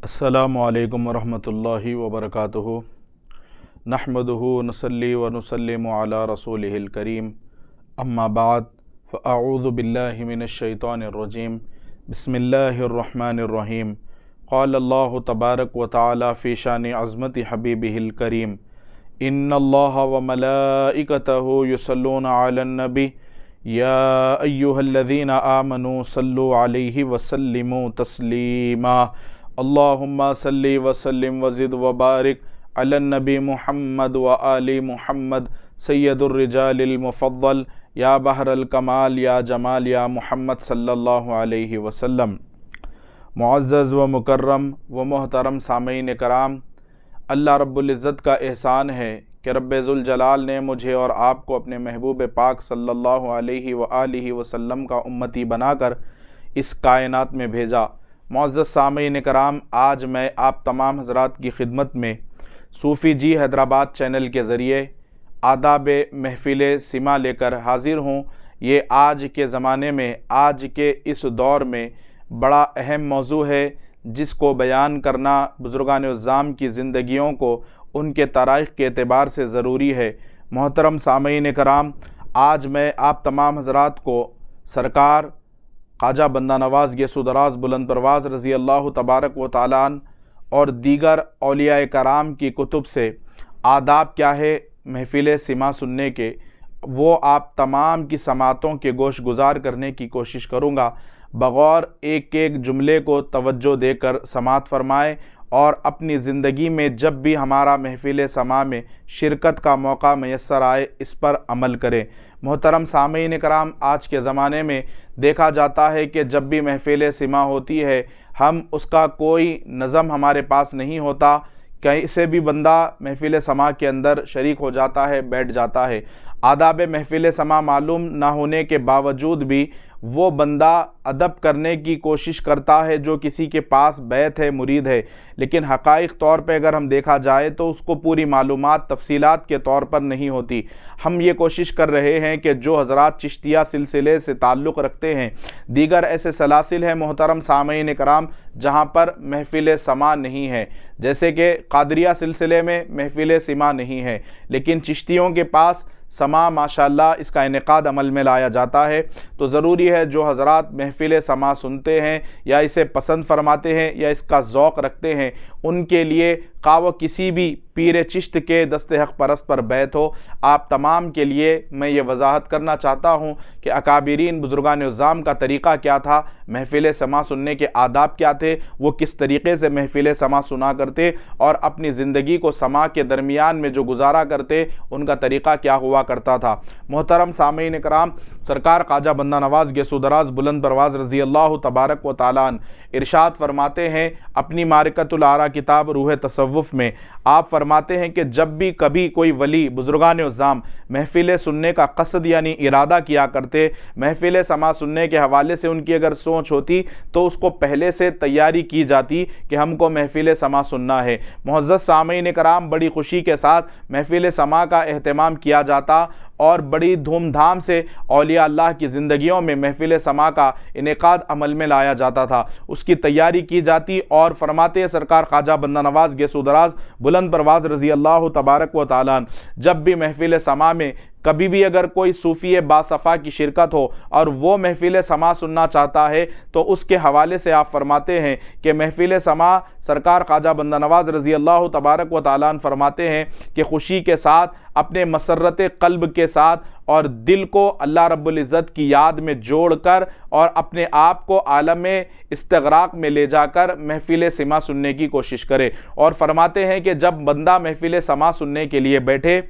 السلام علیکم ورحمۃ اللہ وبرکاتہ نحمدہ نصلی ونسلم علی رسولہ الکریم اما بعد فاعوذ باللہ من الشیطان الرجیم بسم اللہ الرحمن الرحیم قال اللہ تبارک و تعالی فی شان عظمت حبیبہ الکریم ان اللہ وملائکتہ یصلون علی النبی یا ایہا الذین آمنوا صلوا علیہ وسلموا تسلیما اللہم صلی وسلم وزد وبارک علی النبی محمد وآل محمد سید الرجال المفضل یا بحر الکمال یا جمال یا محمد صلی اللہ علیہ وسلم۔ معزز و مکرم و محترم سامعین کرام، اللہ رب العزت کا احسان ہے کہ رب ذوالجلال نے مجھے اور آپ کو اپنے محبوب پاک صلی اللہ علیہ وآلہ وسلم کا امتی بنا کر اس کائنات میں بھیجا۔ معزز سامعین کرام، آج میں آپ تمام حضرات کی خدمت میں صوفی جی حیدرآباد چینل کے ذریعے آداب محفل سما لے کر حاضر ہوں۔ یہ آج کے زمانے میں، آج کے اس دور میں بڑا اہم موضوع ہے، جس کو بیان کرنا بزرگان اعظام کی زندگیوں کو ان کے تاریخ کے اعتبار سے ضروری ہے۔ محترم سامعین کرام، آج میں آپ تمام حضرات کو سرکار خواجہ بندہ نواز گیسو دراز بلند پرواز رضی اللہ تبارک و تعالیٰ عنہ اور دیگر اولیاء کرام کی کتب سے آداب کیا ہے محفل سما سننے کے، وہ آپ تمام کی سماعتوں کے گوش گزار کرنے کی کوشش کروں گا۔ بغور ایک ایک جملے کو توجہ دے کر سماعت فرمائیں اور اپنی زندگی میں جب بھی ہمارا محفل سما میں شرکت کا موقع میسر آئے اس پر عمل کریں۔ محترم سامعین کرام، آج کے زمانے میں دیکھا جاتا ہے کہ جب بھی محفل سما ہوتی ہے، ہم اس کا کوئی نظم ہمارے پاس نہیں ہوتا، کیسے بھی بندہ محفل سما کے اندر شریک ہو جاتا ہے، بیٹھ جاتا ہے۔ آداب محفل سما معلوم نہ ہونے کے باوجود بھی وہ بندہ ادب کرنے کی کوشش کرتا ہے جو کسی کے پاس بیعت ہے، مرید ہے، لیکن حقائق طور پہ اگر ہم دیکھا جائے تو اس کو پوری معلومات تفصیلات کے طور پر نہیں ہوتی۔ ہم یہ کوشش کر رہے ہیں کہ جو حضرات چشتیہ سلسلے سے تعلق رکھتے ہیں، دیگر ایسے سلاسل ہیں محترم سامعین کرام جہاں پر محفل سما نہیں ہے، جیسے کہ قادریہ سلسلے میں محفل سما نہیں ہے، لیکن چشتیوں کے پاس سما ماشاءاللہ اس کا انعقاد عمل میں لایا جاتا ہے۔ تو ضروری ہے جو حضرات محفل سما سنتے ہیں یا اسے پسند فرماتے ہیں یا اس کا ذوق رکھتے ہیں، ان کے لیے خواہ وہ کسی بھی پیر چشت کے دست حق پرست پر بیعت ہو، آپ تمام کے لیے میں یہ وضاحت کرنا چاہتا ہوں کہ اکابرین بزرگان اعظام کا طریقہ کیا تھا، محفل سما سننے کے آداب کیا تھے، وہ کس طریقے سے محفل سما سنا کرتے اور اپنی زندگی کو سما کے درمیان میں جو گزارا کرتے، ان کا طریقہ کیا ہوا کرتا تھا۔ محترم سامعین کرام، سرکار خواجہ بندہ نواز گیسو دراز بلند پرواز رضی اللہ تبارک و تعالیٰ عنہ ارشاد فرماتے ہیں اپنی معرکۃ الآراء کتاب روح تصوف میں، آپ فرماتے ہیں کہ جب بھی کبھی کوئی ولی بزرگان اعظام محفل سننے کا قصد یعنی ارادہ کیا کرتے، محفل سما سننے کے حوالے سے ان کی اگر سوچ ہوتی تو اس کو پہلے سے تیاری کی جاتی کہ ہم کو محفل سما سننا ہے۔ معزز سامعین کرام، بڑی خوشی کے ساتھ محفل سما کا اہتمام کیا جاتا اور بڑی دھوم دھام سے اولیاء اللہ کی زندگیوں میں محفل سما کا انعقاد عمل میں لایا جاتا تھا، اس کی تیاری کی جاتی، اور فرماتے ہیں سرکار خواجہ بندہ نواز گیسو دراز بلند پرواز رضی اللہ تبارک و تعالیٰ عنہ جب بھی محفل سما میں کبھی بھی اگر کوئی صوفی باصفا کی شرکت ہو اور وہ محفل سما سننا چاہتا ہے تو اس کے حوالے سے آپ فرماتے ہیں کہ محفل سما سرکار خواجہ بندہ نواز رضی اللہ تبارک و تعالیٰ عنہ فرماتے ہیں کہ خوشی کے ساتھ، اپنے مسرت قلب کے ساتھ اور دل کو اللہ رب العزت کی یاد میں جوڑ کر اور اپنے آپ کو عالم استغراق میں لے جا کر محفل سما سننے کی کوشش کرے، اور فرماتے ہیں کہ جب بندہ محفل سما سننے کے لیے بیٹھے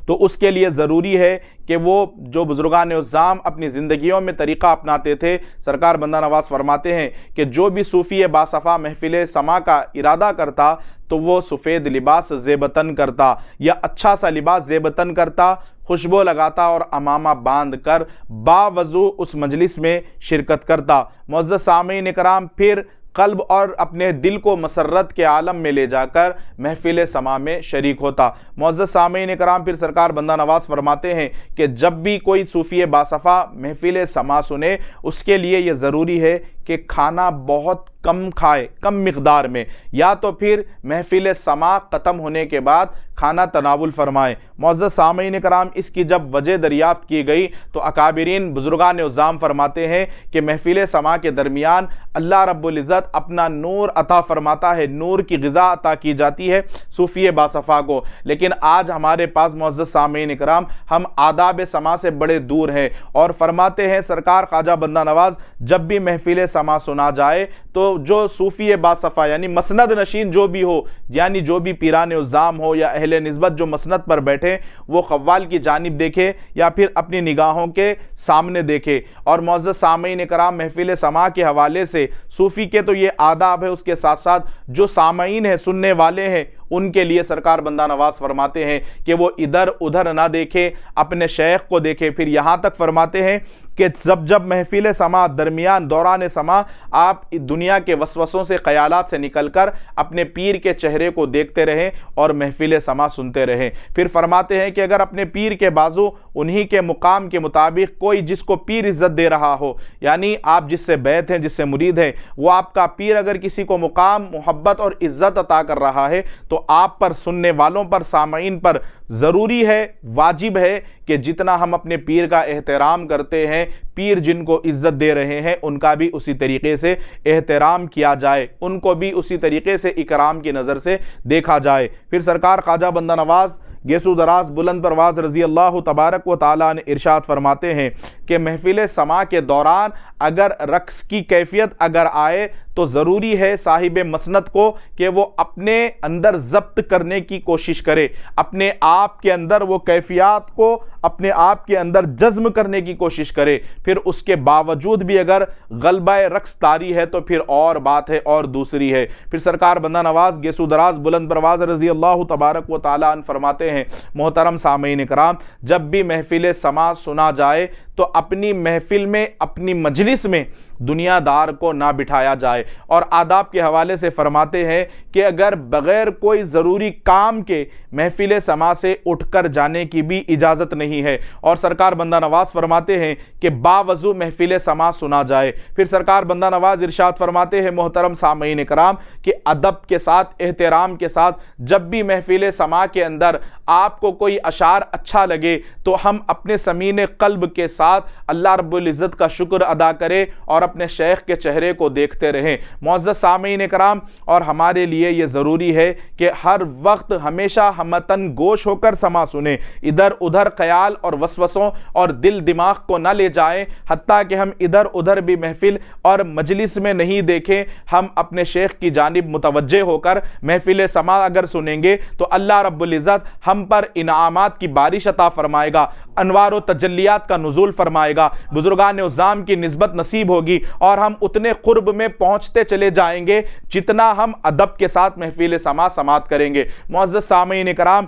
تو اس کے لیے ضروری ہے کہ وہ جو بزرگان اعظام اپنی زندگیوں میں طریقہ اپناتے تھے، سرکار بندہ نواز فرماتے ہیں کہ جو بھی صوفی باصفا محفل سما کا ارادہ کرتا تو وہ سفید لباس زیبتن کرتا یا اچھا سا لباس زیبتن کرتا، خوشبو لگاتا اور امامہ باندھ کر باوضو اس مجلس میں شرکت کرتا۔ معزز سامعین کرام، پھر قلب اور اپنے دل کو مسرت کے عالم میں لے جا کر محفل سما میں شریک ہوتا۔ معزز سامعین کرام، پھر سرکار بندہ نواز فرماتے ہیں کہ جب بھی کوئی صوفی باصفا محفل سما سنے، اس کے لیے یہ ضروری ہے کہ کھانا بہت کم کھائے، کم مقدار میں، یا تو پھر محفل سماع ختم ہونے کے بعد کھانا تناول فرمائیں۔ معزز سامعین کرام، اس کی جب وجہ دریافت کی گئی تو اکابرین بزرگان عظام فرماتے ہیں کہ محفل سماع کے درمیان اللہ رب العزت اپنا نور عطا فرماتا ہے، نور کی غذا عطا کی جاتی ہے صوفی باصفا کو، لیکن آج ہمارے پاس معزز سامعین کرام ہم آداب سماع سے بڑے دور ہیں، اور فرماتے ہیں سرکار خواجہ بندہ نواز جب بھی محفل سماع سنا جائے تو جو صوفی باصفا یعنی مسند نشین جو بھی ہو، یعنی جو بھی پیران عظام ہو یا اہل نسبت جو مسند پر بیٹھے، وہ قوال کی جانب دیکھے یا پھر اپنی نگاہوں کے سامنے دیکھے۔ اور معزز سامعین کرام، محفل سماع کے حوالے سے صوفی کے تو یہ آداب ہے، اس کے ساتھ ساتھ جو سامعین ہیں، سننے والے ہیں، ان کے لیے سرکار بندہ نواز فرماتے ہیں کہ وہ ادھر ادھر نہ دیکھے، اپنے شیخ کو دیکھے۔ پھر یہاں تک فرماتے ہیں کہ جب محفل سماع درمیان دوران سماع آپ دنیا کے وسوسوں سے، خیالات سے نکل کر اپنے پیر کے چہرے کو دیکھتے رہیں اور محفل سماع سنتے رہیں۔ پھر فرماتے ہیں کہ اگر اپنے پیر کے بازو انہی کے مقام کے مطابق کوئی جس کو پیر عزت دے رہا ہو، یعنی آپ جس سے بیعت ہیں، جس سے مرید ہیں، وہ آپ کا پیر اگر کسی کو مقام، محبت اور عزت عطا کر رہا ہے تو آپ پر، سننے والوں پر، سامعین پر ضروری ہے، واجب ہے کہ جتنا ہم اپنے پیر کا احترام کرتے ہیں، پیر جن کو عزت دے رہے ہیں ان کا بھی اسی طریقے سے احترام کیا جائے، ان کو بھی اسی طریقے سے اکرام کی نظر سے دیکھا جائے۔ پھر سرکار خواجہ بندہ نواز گیسو دراز بلند پرواز رضی اللہ تبارک و تعالیٰ نے ارشاد فرماتے ہیں کہ محفل سماع کے دوران اگر رقص کی کیفیت اگر آئے تو ضروری ہے صاحب مسند کو کہ وہ اپنے اندر ضبط کرنے کی کوشش کرے، اپنے آپ کے اندر وہ کیفیات کو اپنے آپ کے اندر جزم کرنے کی کوشش کرے۔ پھر اس کے باوجود بھی اگر غلبہ رقص طاری ہے تو پھر اور بات ہے اور دوسری ہے۔ پھر سرکار بندہ نواز گیسو دراز بلند پرواز رضی اللہ تبارک و تعالیٰ عنہ فرماتے ہیں محترم سامعین کرام، جب بھی محفل سماع سنا جائے تو اپنی محفل میں، اپنی مجلس میں دنیا دار کو نہ بٹھایا جائے۔ اور آداب کے حوالے سے فرماتے ہیں کہ اگر بغیر کوئی ضروری کام کے محفل سماع سے اٹھ کر جانے کی بھی اجازت نہیں ہے۔ اور سرکار بندہ نواز فرماتے ہیں کہ باوضو محفل سماع سنا جائے۔ پھر سرکار بندہ نواز ارشاد فرماتے ہیں محترم سامعین کرام کہ ادب کے ساتھ، احترام کے ساتھ جب بھی محفل سماع کے اندر آپ کو کوئی اشعار اچھا لگے تو ہم اپنے سمین قلب کے ساتھ اللہ رب العزت کا شکر ادا کریں اور اپنے شیخ کے چہرے کو دیکھتے رہیں۔ معزز سامعین کرام، اور ہمارے لیے یہ ضروری ہے کہ ہر وقت ہمیشہ ہمتن گوش ہو کر سماع سنیں، ادھر ادھر خیال اور وسوسوں اور دل دماغ کو نہ لے جائیں، حتیٰ کہ ہم ادھر ادھر بھی محفل اور مجلس میں نہیں دیکھیں۔ ہم اپنے شیخ کی جانب متوجہ ہو کر محفل سماع اگر سنیں گے تو اللہ رب العزت ہم پر انعامات کی بارش عطا فرمائے گا، انوار و تجلیات کا نزول فرمائے گا، بزرگان عظام کی نسبت نصیب ہوگی، اور ہم اتنے قرب میں پہنچتے چلے جائیں گے جتنا ہم ادب کے ساتھ محفل سماع سماعت کریں گے۔ معزز سامعین کرام،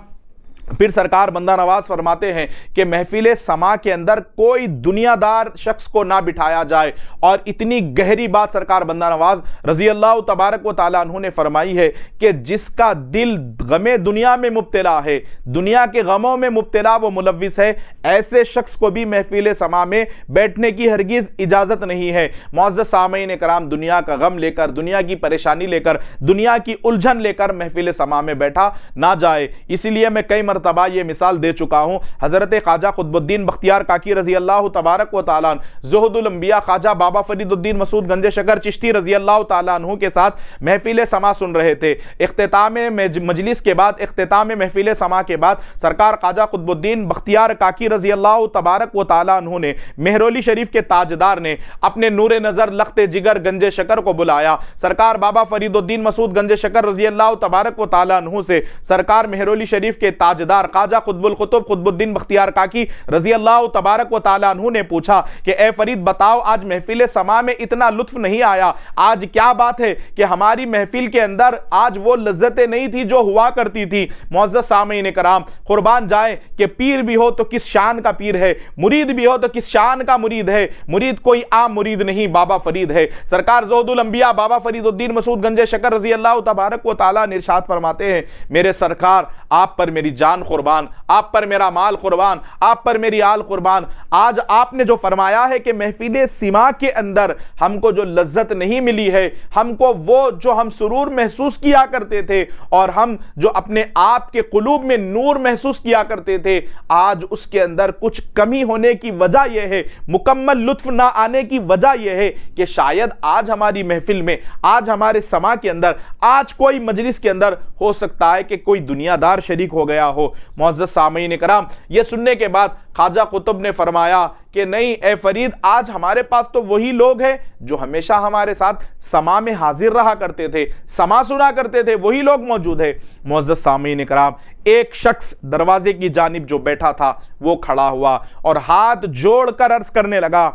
پھر سرکار بندہ نواز فرماتے ہیں کہ محفل سماع کے اندر کوئی دنیا دار شخص کو نہ بٹھایا جائے۔ اور اتنی گہری بات سرکار بندہ نواز رضی اللہ تبارک و تعالیٰ عنہ نے فرمائی ہے کہ جس کا دل غم دنیا میں مبتلا ہے، دنیا کے غموں میں مبتلا وہ ملوث ہے، ایسے شخص کو بھی محفل سماع میں بیٹھنے کی ہرگز اجازت نہیں ہے۔ معزز سامعین کرام، دنیا کا غم لے کر، دنیا کی پریشانی لے کر، دنیا کی الجھن لے کر محفل سماع میں بیٹھا نہ جائے۔ اسی لیے میں کئی مرتبہ یہ مثال دے چکا ہوں، حضرت خواجہ قطب الدین بختیار کاکی رضی اللہ تبارک و تعالیٰ عنہ، زہد الانبیاء خواجہ بابا فرید الدین مسعود گنج شکر چشتی رضی اللہ تعالیٰ عنہ کے ساتھ محفل سماع سن رہے تھے۔ اختتام مجلس کے بعد، اختتام محفل سماع کے بعد سرکار خواجہ قطب الدین بختیار کاکی رضی اللہ تبارک و تعالیٰ عنہ نے، مہرولی شریف کے تاجدار نے اپنے نور نظر لخت جگر گنج شکر کو بلایا۔ سرکار بابا فرید الدین مسعود گنج شکر رضی اللہ تبارک و تعالیٰ عنہ سے سرکار مہرولی شریف کے تاجدار خواجہ قطب القطب قطب الدین بختیار کاکی رضی اللہ تبارک و تعالیٰ عنہ نے پوچھا کہ اے فرید بتاؤ، آج محفل سماع میں اتنا لطف نہیں آیا، آج کیا بات ہے کہ ہماری محفل کے اندر آج وہ لذتیں نہیں تھی جو ہوا کرتی تھی۔ معزز سامعین کرام، قربان جائیں کہ پیر بھی ہو تو کس شان کا پیر ہے، مرید بھی ہو تو کس شان کا مرید ہے۔ مرید کوئی عام مرید نہیں، بابا فرید ہے۔ سرکار زہد الانبیاء بابا فرید الدین مسعود گنج شکر رضی اللہ تبارک و تعالیٰ نے ارشاد فرماتے ہیں، میرے سرکار آپ پر میری جان قربان، آپ پر میرا مال قربان، آپ پر میری آل قربان۔ آج آپ نے جو فرمایا ہے کہ محفل سما کے اندر ہم کو جو لذت نہیں ملی ہے، ہم کو وہ جو ہم سرور محسوس کیا کرتے تھے اور ہم جو اپنے آپ کے قلوب میں نور محسوس کیا کرتے تھے، آج اس کے اندر کچھ کمی ہونے کی وجہ یہ ہے، مکمل لطف نہ آنے کی وجہ یہ ہے کہ شاید آج ہماری محفل میں، آج ہمارے سما کے اندر، آج کوئی مجلس کے اندر ہو سکتا ہے کہ کوئی دنیا دار شریک ہو گیا ہو۔ معزز سامعین کرام، یہ سننے کے بعد خواجہ قطب نے فرمایا کہ نہیں اے فرید، آج ہمارے پاس تو وہی لوگ ہیں جو ہمیشہ ہمارے ساتھ سما میں حاضر رہا کرتے تھے، سما سنا کرتے تھے، وہی لوگ موجود ہیں۔ معزز سامعین کرام، ایک شخص دروازے کی جانب جو بیٹھا تھا وہ کھڑا ہوا اور ہاتھ جوڑ کر عرض کرنے لگا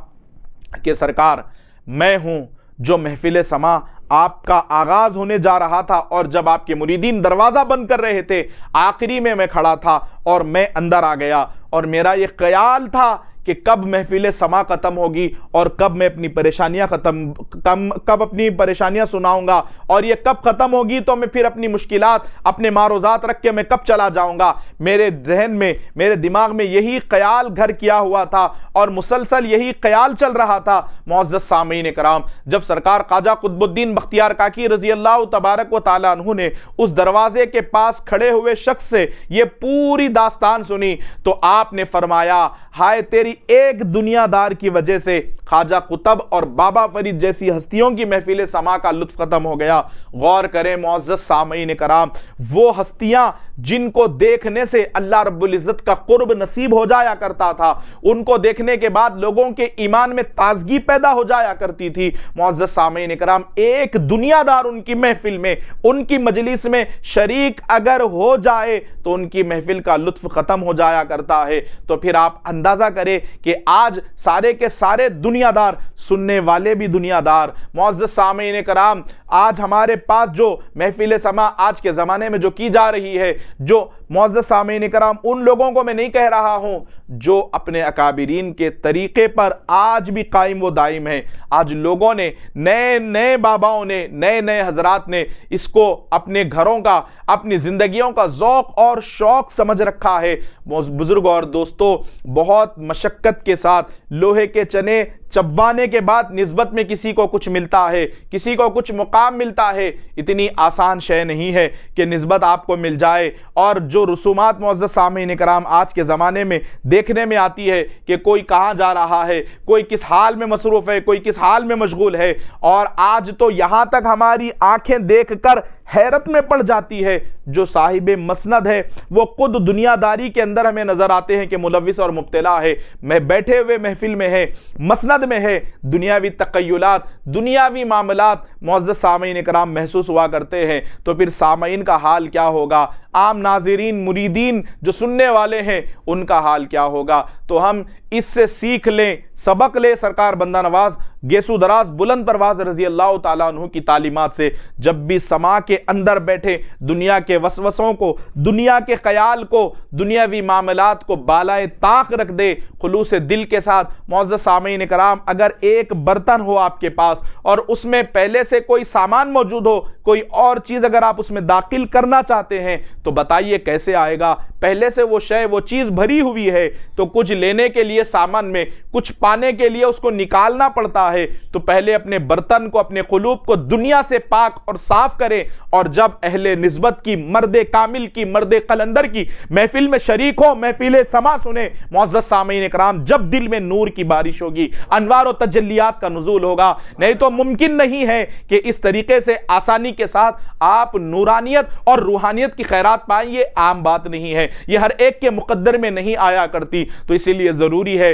کہ سرکار، میں ہوں جو محفل سما آپ کا آغاز ہونے جا رہا تھا اور جب آپ کے مریدین دروازہ بند کر رہے تھے، آخری میں کھڑا تھا اور میں اندر آ گیا اور میرا یہ خیال تھا کہ کب محفل سما ختم ہوگی اور کب میں اپنی پریشانیاں کب اپنی پریشانیاں سناؤں گا، اور یہ کب ختم ہوگی تو میں پھر اپنی مشکلات، اپنے معروضات رکھ کے میں کب چلا جاؤں گا۔ میرے ذہن میں، میرے دماغ میں یہی خیال گھر کیا ہوا تھا اور مسلسل یہی خیال چل رہا تھا۔ معزز سامعین کرام، جب سرکار خواجہ قطب الدین بختیار کاکی رضی اللہ تبارک و تعالیٰ عنہ نے اس دروازے کے پاس کھڑے ہوئے شخص سے یہ پوری داستان سنی تو آپ نے فرمایا، ہائے تیری ایک دنیا دار کی وجہ سے خواجہ قطب اور بابا فرید جیسی ہستیوں کی محفل سما کا لطف ختم ہو گیا۔ غور کریں معزز سامعین کرام، وہ ہستیاں جن کو دیکھنے سے اللہ رب العزت کا قرب نصیب ہو جایا کرتا تھا، ان کو دیکھنے کے بعد لوگوں کے ایمان میں تازگی پیدا ہو جایا کرتی تھی، معزز سامعین کرام ایک دنیا دار ان کی محفل میں، ان کی مجلس میں شریک اگر ہو جائے تو ان کی محفل کا لطف ختم ہو جایا کرتا ہے۔ تو پھر آپ اندازہ کریں کہ آج سارے کے سارے دنیا دار، سننے والے بھی دنیا دار۔ معزز سامعین کرام، آج ہمارے پاس جو محفل سما آج کے زمانے میں جو کی جا رہی ہے، جو معزز سامعین کرام ان لوگوں کو میں نہیں کہہ رہا ہوں جو اپنے اکابرین کے طریقے پر آج بھی قائم و دائم ہیں، آج لوگوں نے، نئے باباؤں نے، نئے حضرات نے اس کو اپنے گھروں کا، اپنی زندگیوں کا ذوق اور شوق سمجھ رکھا ہے۔ بزرگ اور دوستو، بہت مشقت کے ساتھ لوہے کے چنے چبوانے کے بعد نسبت میں کسی کو کچھ ملتا ہے، کسی کو کچھ مقام ملتا ہے۔ اتنی آسان شے نہیں ہے کہ نسبت آپ کو مل جائے، اور جو رسومات معزز سامعین کرام آج کے زمانے میں دیکھنے میں آتی ہے کہ کوئی کہاں جا رہا ہے، کوئی کس حال میں مصروف ہے، کوئی کس حال میں مشغول ہے، اور آج تو یہاں تک ہماری آنکھیں دیکھ کر حیرت میں پڑ جاتی ہے، جو صاحب مسند ہے وہ خود دنیا داری کے اندر ہمیں نظر آتے ہیں کہ ملوث اور مبتلا ہے، میں بیٹھے ہوئے محفل میں ہے، مسند میں ہے، دنیاوی تخیلات، دنیاوی معاملات معزز سامعین کرام محسوس ہوا کرتے ہیں۔ تو پھر سامعین کا حال کیا ہوگا، عام ناظرین، مریدین جو سننے والے ہیں ان کا حال کیا ہوگا؟ تو ہم اس سے سیکھ لیں، سبق لیں سرکار بندہ نواز گیسو دراز بلند پرواز رضی اللہ تعالیٰ عنہ کی تعلیمات سے۔ جب بھی سما کے اندر بیٹھے، دنیا کے وسوسوں کو، دنیا کے خیال کو، دنیاوی معاملات کو بالائے طاق رکھ دے، خلوص دل کے ساتھ۔ معزز سامعین کرام، اگر ایک برتن ہو آپ کے پاس اور اس میں پہلے سے کوئی سامان موجود ہو، کوئی اور چیز اگر آپ اس میں داخل کرنا چاہتے ہیں تو بتائیے کیسے آئے گا؟ پہلے سے وہ شے، وہ چیز بھری ہوئی ہے، تو کچھ لینے کے لیے سامان میں، کچھ پانے کے لیے اس کو نکالنا پڑتا ہے۔ تو پہلے اپنے برتن کو، اپنے قلوب کو دنیا سے پاک اور صاف کریں، اور جب اہل نسبت کی، مرد کامل کی، مرد قلندر کی محفل میں شریک ہو، محفل سما سنیں، معزز سامعین کرام جب دل میں نور کی بارش ہوگی، انوار و تجلیات کا نزول ہوگا۔ نہیں تو ممکن نہیں ہے کہ اس طریقے سے آسانی کے ساتھ آپ نورانیت اور روحانیت کی خیرات پائیں، یہ عام بات نہیں ہے، یہ ہر ایک کے مقدر میں نہیں آیا کرتی۔ تو اسی لیے ضروری ہے،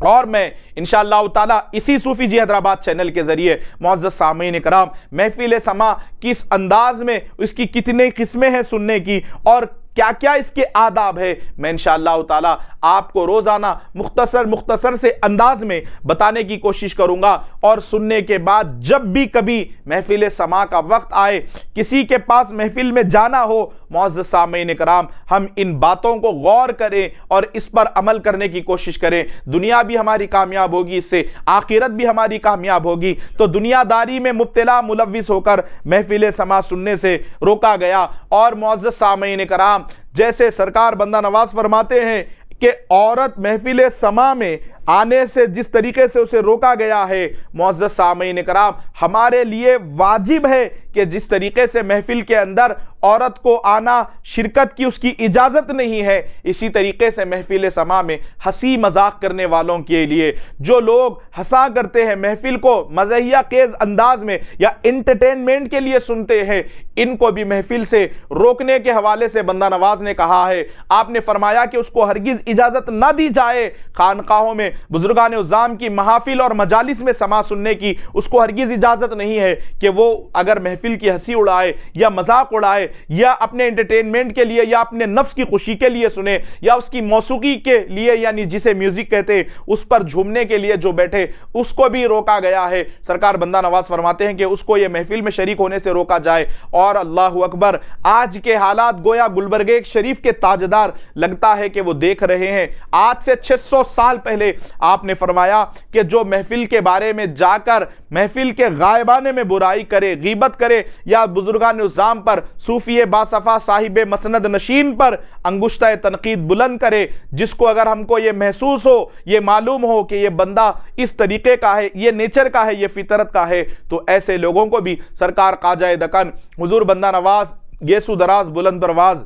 اور میں انشاءاللہ تعالی اسی صوفی جی حیدرآباد چینل کے ذریعے معزز سامعین کرام محفل سما کس انداز میں، اس کی کتنے قسمیں ہیں سننے کی، اور کیا کیا اس کے آداب ہے، میں انشاءاللہ تعالی آپ کو روزانہ مختصر سے انداز میں بتانے کی کوشش کروں گا۔ اور سننے کے بعد جب بھی کبھی محفل سما کا وقت آئے، کسی کے پاس محفل میں جانا ہو، معزز سامعین کرام ہم ان باتوں کو غور کریں اور اس پر عمل کرنے کی کوشش کریں. دنیا بھی ہماری کامیاب ہوگی، اس سے آخرت بھی ہماری کامیاب ہوگی. تو دنیا داری میں مبتلا ملوث ہو کر محفل سما سننے سے روکا گیا. اور معزز سامعین کرام جیسے سرکار بندہ نواز فرماتے ہیں کہ عورت محفل سما میں آنے سے جس طریقے سے اسے روکا گیا ہے، معزز سامعین کرام ہمارے لیے واجب ہے کہ جس طریقے سے محفل کے اندر عورت کو آنا شرکت کی اس کی اجازت نہیں ہے، اسی طریقے سے محفل سما میں ہنسی مذاق کرنے والوں کے لیے، جو لوگ ہنسا کرتے ہیں، محفل کو مزاحیہ خیز انداز میں یا انٹرٹینمنٹ کے لیے سنتے ہیں، ان کو بھی محفل سے روکنے کے حوالے سے بندہ نواز نے کہا ہے. آپ نے فرمایا کہ اس کو ہرگز اجازت نہ دی جائے. خانقاہوں میں بزرگان عظام کی محافل اور مجالس میں سما سننے کی اس کو ہرگز اجازت نہیں ہے کہ وہ اگر محفل کی ہنسی اڑائے یا مذاق اڑائے یا اپنے انٹرٹینمنٹ کے لیے یا اپنے نفس کی خوشی کے لیے سنے یا اس کی موسیقی کے لیے یعنی جسے میوزک کہتے ہیں اس پر جھومنے کے لیے جو بیٹھے اس کو بھی روکا گیا ہے. سرکار بندہ نواز فرماتے ہیں کہ اس کو یہ محفل میں شریک ہونے سے روکا جائے. اور اللہ اکبر، آج کے حالات گویا گلبرگہ شریف کے تاجدار لگتا ہے کہ وہ دیکھ رہے ہیں. آج سے 600 سال پہلے آپ نے فرمایا کہ جو محفل کے بارے میں جا کر محفل کے غائبانے میں برائی کرے، غیبت کرے یا بزرگان عظام پر، صوفی باصفا صاحب مسند نشین پر انگشتہ تنقید بلند کرے، جس کو اگر ہم کو یہ محسوس ہو، یہ معلوم ہو کہ یہ بندہ اس طریقے کا ہے، یہ نیچر کا ہے، یہ فطرت کا ہے، تو ایسے لوگوں کو بھی سرکار خواجہ دکن حضور بندہ نواز گیسو دراز بلند پرواز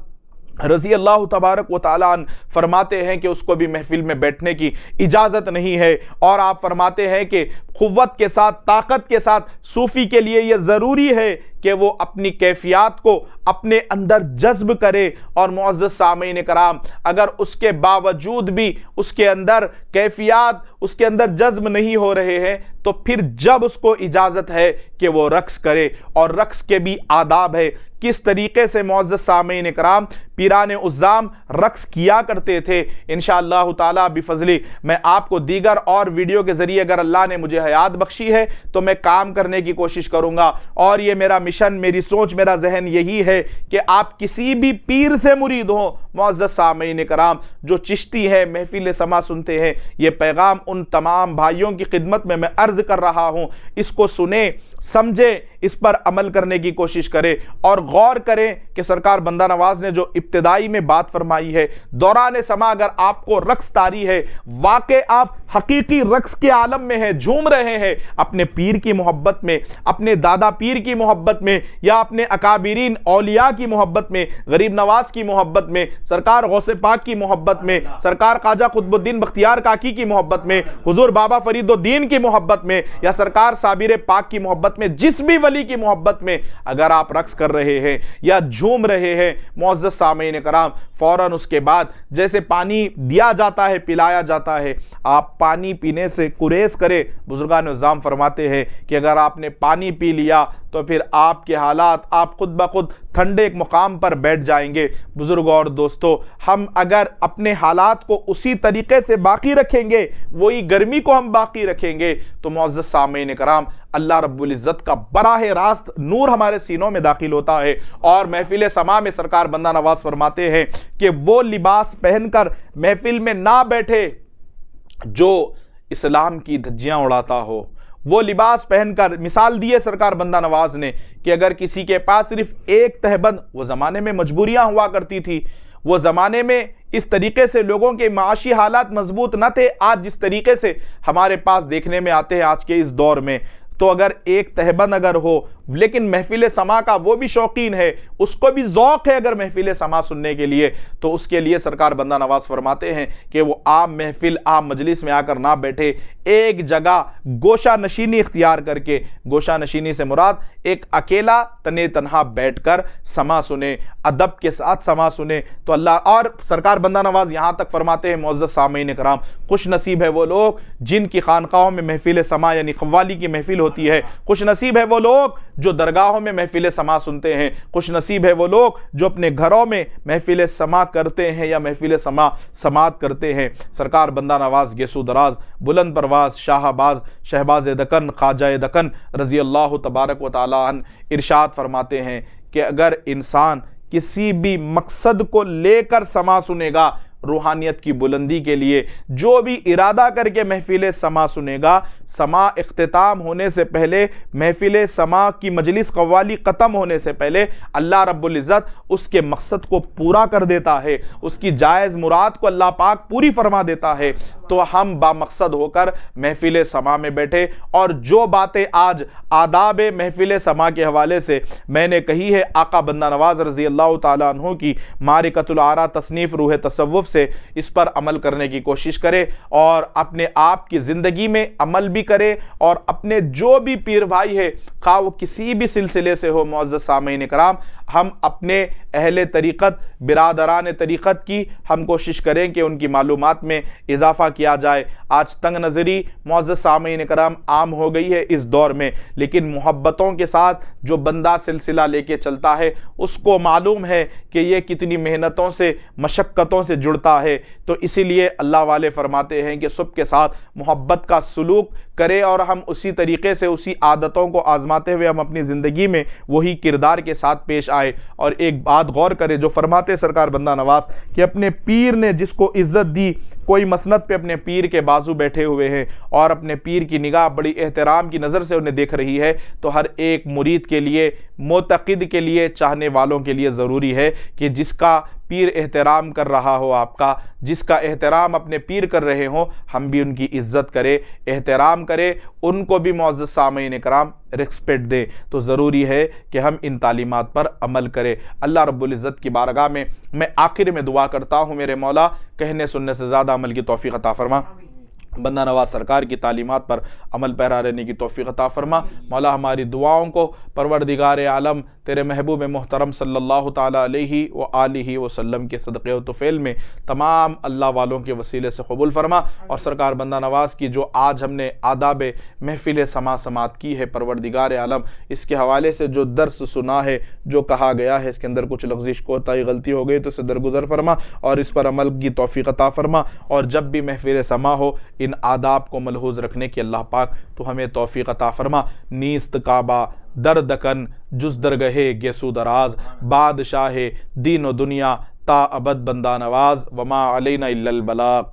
رضی اللہ تبارک و تعالیٰ عنہ فرماتے ہیں کہ اس کو بھی محفل میں بیٹھنے کی اجازت نہیں ہے. اور آپ فرماتے ہیں کہ قوت کے ساتھ، طاقت کے ساتھ صوفی کے لیے یہ ضروری ہے کہ وہ اپنی کیفیات کو اپنے اندر جذب کرے. اور معزز سامعین کرام اگر اس کے باوجود بھی اس کے اندر کیفیات اس کے اندر جذب نہیں ہو رہے ہیں تو پھر جب اس کو اجازت ہے کہ وہ رقص کرے. اور رقص کے بھی آداب ہے، کس طریقے سے معزز سامعین کرام پیران عظام رقص کیا کرتے تھے. انشاءاللہ تعالیٰ بفضلی میں آپ کو دیگر اور ویڈیو کے ذریعے اگر اللہ نے مجھے حیات بخشی ہے تو میں کام کرنے کی کوشش کروں گا. اور یہ میرا مشن، میری سوچ، میرا ذہن یہی ہے کہ آپ کسی بھی پیر سے مرید ہوں معزز سامعین کرام جو چشتی ہے، محفل سما سنتے ہیں، یہ پیغام ان تمام بھائیوں کی خدمت میں عرض کر رہا ہوں. اس کو سنیں، سمجھیں، اس پر عمل کرنے کی کوشش کریں اور غور کریں کہ سرکار بندہ نواز نے جو ابتدائی میں بات فرمائی ہے، دوران سما اگر آپ کو رقص طاری ہے، واقع آپ حقیقی رقص کے عالم میں ہیں، جھوم رہے ہیں اپنے پیر کی محبت میں، اپنے دادا پیر کی محبت میں یا اپنے اکابرین اولیاء کی محبت میں، غریب نواز کی محبت میں، سرکار غوث پاک کی محبت میں، سرکار خواجہ قطب الدین بختیار کاکی کی محبت میں، حضور بابا فرید الدین کی محبت میں یا سرکار صابر پاک کی محبت میں، جس بھی ولی کی محبت میں اگر آپ رقص کر رہے ہیں یا جھوم رہے ہیں معزز سامعین کرام، فوراً اس کے بعد جیسے پانی دیا جاتا ہے، پلایا جاتا ہے، آپ پانی پینے سے گریز کریں. بزرگان عظام فرماتے ہیں کہ اگر آپ نے پانی پی لیا تو پھر آپ کے حالات آپ خود بخود ٹھنڈے ایک مقام پر بیٹھ جائیں گے. بزرگوں اور دوستو، ہم اگر اپنے حالات کو اسی طریقے سے باقی رکھیں گے، وہی گرمی کو ہم باقی رکھیں گے، تو معزز سامعین کرام اللہ رب العزت کا براہ راست نور ہمارے سینوں میں داخل ہوتا ہے. اور محفل سما میں سرکار بندہ نواز فرماتے ہیں کہ وہ لباس پہن کر محفل میں نہ بیٹھے جو اسلام کی دھجیاں اڑاتا ہو. وہ لباس پہن کر مثال دیے سرکار بندہ نواز نے کہ اگر کسی کے پاس صرف ایک تہبند، وہ زمانے میں مجبوریاں ہوا کرتی تھی، وہ زمانے میں اس طریقے سے لوگوں کے معاشی حالات مضبوط نہ تھے آج جس طریقے سے ہمارے پاس دیکھنے میں آتے ہیں آج کے اس دور میں، تو اگر ایک تہبند اگر ہو لیکن محفل سما کا وہ بھی شوقین ہے، اس کو بھی ذوق ہے اگر محفل سما سننے کے لیے، تو اس کے لیے سرکار بندہ نواز فرماتے ہیں کہ وہ عام محفل، عام مجلس میں آ کر نہ بیٹھے، ایک جگہ گوشہ نشینی اختیار کر کے، گوشہ نشینی سے مراد ایک اکیلا تنے تنہا بیٹھ کر سما سنے، ادب کے ساتھ سما سنے. تو اللہ اور سرکار بندہ نواز یہاں تک فرماتے ہیں معزز سامعین کرام، خوش نصیب ہے وہ لوگ جن کی خانقاہوں میں محفل سما یعنی قوالی کی محفل ہوتی ہے، خوش نصیب ہے وہ لوگ جو درگاہوں میں محفل سما سنتے ہیں، خوش نصیب ہے وہ لوگ جو اپنے گھروں میں محفل سما کرتے ہیں یا محفل سما سماعت کرتے ہیں. سرکار بندہ نواز گیسو دراز بلند پرواز شاہ باز شہباز دکن خواجہ دکن رضی اللہ تبارک و تعالی عنہ ارشاد فرماتے ہیں کہ اگر انسان کسی بھی مقصد کو لے کر سما سنے گا، روحانیت کی بلندی کے لیے جو بھی ارادہ کر کے محفل سما سنے گا، سما اختتام ہونے سے پہلے، محفل سما کی مجلس قوالی ختم ہونے سے پہلے اللہ رب العزت اس کے مقصد کو پورا کر دیتا ہے، اس کی جائز مراد کو اللہ پاک پوری فرما دیتا ہے۔ تو ہم با مقصد ہو کر محفل سما میں بیٹھے، اور جو باتیں آج آداب محفل سما کے حوالے سے میں نے کہی ہے، آقا بندہ نواز رضی اللہ تعالیٰ عنہ کی معرکۃ الآراء تصنیف روح تصوف سے اس پر عمل کرنے کی کوشش کرے، اور اپنے آپ کی زندگی میں عمل بھی کرے، اور اپنے جو بھی پیر بھائی ہے، خواہ وہ کسی بھی سلسلے سے ہو، معزز سامعین کرام، ہم اپنے اہل طریقت، برادران طریقت کی ہم کوشش کریں کہ ان کی معلومات میں اضافہ کیا جائے۔ آج تنگ نظری معزز سامعین کرام عام ہو گئی ہے اس دور میں، لیکن محبتوں کے ساتھ جو بندہ سلسلہ لے کے چلتا ہے اس کو معلوم ہے کہ یہ کتنی محنتوں سے، مشقتوں سے جڑتا ہے۔ تو اسی لیے اللہ والے فرماتے ہیں کہ سب کے ساتھ محبت کا سلوک کرے، اور ہم اسی طریقے سے، اسی عادتوں کو آزماتے ہوئے ہم اپنی زندگی میں وہی کردار کے ساتھ پیش آئے۔ اور ایک بات غور کرے جو فرماتے سرکار بندہ نواز کہ اپنے پیر نے جس کو عزت دی، کوئی مسند پہ اپنے پیر کے بازو بیٹھے ہوئے ہیں اور اپنے پیر کی نگاہ بڑی احترام کی نظر سے انہیں دیکھ رہی ہے، تو ہر ایک مرید کے لیے، معتقد کے لیے، چاہنے والوں کے لیے ضروری ہے کہ جس کا پیر احترام کر رہا ہو، آپ کا جس کا احترام اپنے پیر کر رہے ہوں، ہم بھی ان کی عزت کرے، احترام کرے، ان کو بھی معزز سامعین کرام ریسپیکٹ دے۔ تو ضروری ہے کہ ہم ان تعلیمات پر عمل کریں۔ اللہ رب العزت کی بارگاہ میں میں آخر میں دعا کرتا ہوں، میرے مولا کہنے سننے سے زیادہ عمل کی توفیق عطا فرما، بندہ نواز سرکار کی تعلیمات پر عمل پیرا رہنے کی توفیق عطا فرما۔ مولا ہماری دعاؤں کو پروردگار عالم تیرے محبوب محترم صلی اللہ تعالیٰ علیہ وآلہ وسلم کے صدقے و طفیل میں تمام اللہ والوں کے وسیلے سے قبول فرما، اور سرکار بندہ نواز کی جو آج ہم نے آداب محفل سما سماعت کی ہے، پروردگار عالم اس کے حوالے سے جو درس سنا ہے، جو کہا گیا ہے، اس کے اندر کچھ لغزش کوتاہی غلطی ہو گئی تو اسے درگزر فرما، اور اس پر عمل کی توفیق عطا فرما، اور جب بھی محفل سما ہو ان آداب کو ملحوظ رکھنے کی اللہ پاک تو ہمیں توفیق عطا فرما۔ نیست کعبہ دردکن جز درگہے گیسو دراز، بادشاہ دین و دنیا تا ابد بندہ نواز، وما علینا الا البلاغ۔